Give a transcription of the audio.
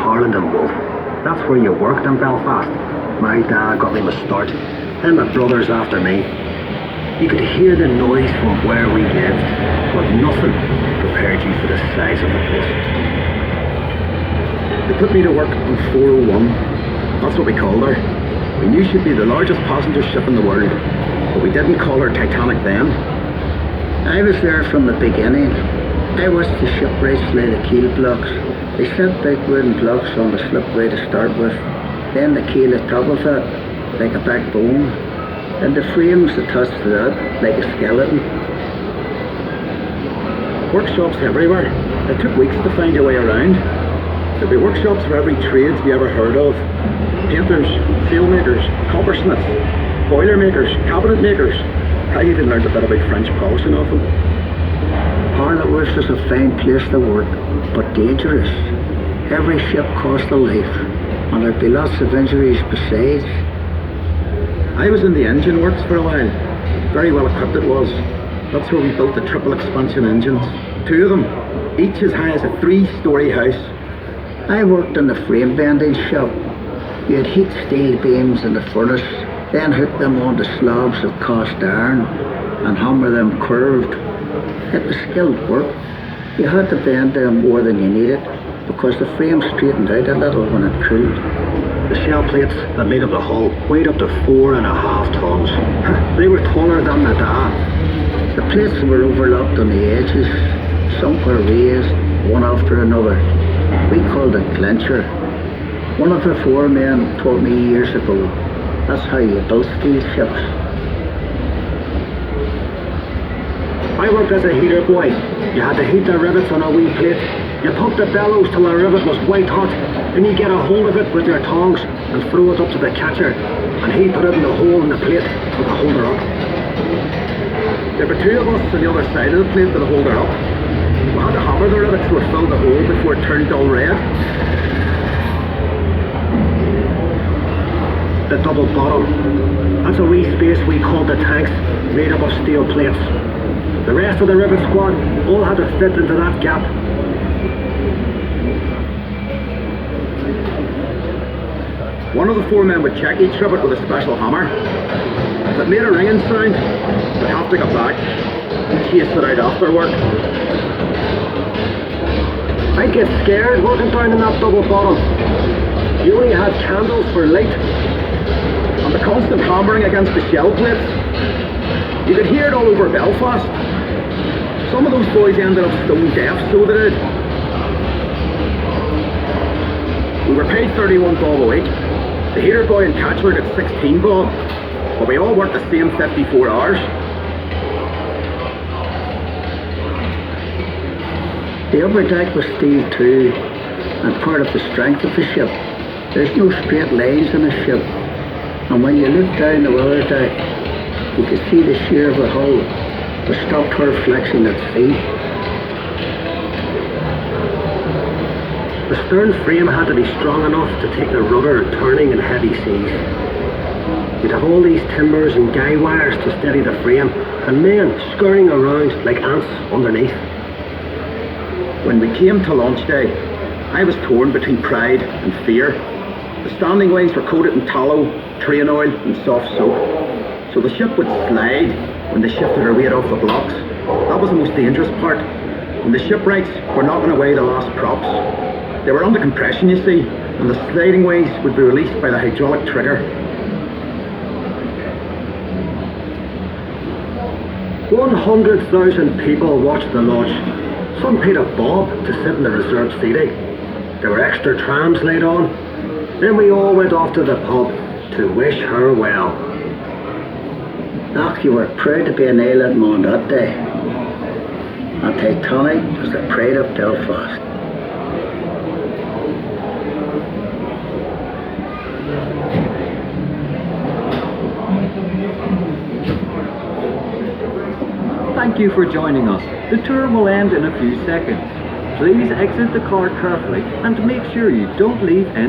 Harland and Wolff. That's where you worked in Belfast. My dad got me my start, and my brothers after me. You could hear the noise from where we lived, but nothing prepared you for the size of the place. They put me to work on 401. That's what we called her. We knew she'd be the largest passenger ship in the world, but we didn't call her Titanic then. I was there from the beginning. I watched the shipwrights lay the keel blocks. They set big wooden blocks on the slipway to start with, then the keel atop of it, like a backbone, and the frames attached to that, like a skeleton. Workshops everywhere. It took weeks to find your way around. There'd be workshops for every trade you ever heard of. Painters, sailmakers, coppersmiths, boiler makers, cabinet makers. I even learned a bit about French polishing off them. Harland was a fine place to work, but dangerous. Every ship cost a life, and there'd be lots of injuries besides. I was in the engine works for a while. Very well equipped it was. That's where we built the triple expansion engines. 2 of them, each as high as a 3-story house. I worked in the frame bending shop. You had heat steel beams in the furnace, then hook them onto slabs of cast iron and hammer them curved. It was skilled work. You had to bend them more than you needed because the frame straightened out a little when it cooled. The shell plates that made up the hull weighed up to 4.5 tons. They were taller than the da. The plates were overlapped on the edges. Some were raised, one after another. We called it clincher. One of the foremen told me years ago, that's how you built steel ships. I worked as a heater boy. You had to heat the rivets on a wee plate. You pumped the bellows till the rivet was white hot. Then you get a hold of it with your tongs and throw it up to the catcher. And he put it in the hole in the plate for the holder up. There were 2 of us on the other side of the plate for the holder up. We had to hammer the rivet so it filled the hole before it turned dull red. The double bottom. That's a wee space we called the tanks, made up of steel plates. The rest of the rivet squad all had to fit into that gap. One of the foremen would check each rivet with a special hammer. If it made a ringing sound, we'd have to go back and chase it out after work. I'd get scared working down in that double bottom. You only had candles for light, and the constant hammering against the shell plates. You could hear it all over Belfast. Some of those boys ended up stone deaf, so they did. We were paid 31 bob a week. The heater boy and catcher got 16 bob, but we all worked the same 54 hours. The upper deck was steel too, and part of the strength of the ship. There's no straight lines in a ship, and when you look down the weather deck, you could see the shear of the hull, the stopped her flexing at sea. The stern frame had to be strong enough to take the rudder turning in heavy seas. You'd have all these timbers and guy wires to steady the frame, and men scurrying around like ants underneath. When we came to launch day, I was torn between pride and fear. The standing wings were coated in tallow, train oil and soft soap, so the ship would slide when they shifted her weight off the blocks. That was the most dangerous part, when the shipwrights were knocking away the last props. They were under compression, you see, and the sliding wings would be released by the hydraulic trigger. 100,000 people watched the launch. Some paid a bob to sit in the reserved seating. There were extra trams laid on. Then we all went off to the pub to wish her well. Ach, you were proud to be an island man that day. And Titanic was the pride of Belfast. Thank you for joining us. The tour will end in a few seconds. Please exit the car carefully and make sure you don't leave any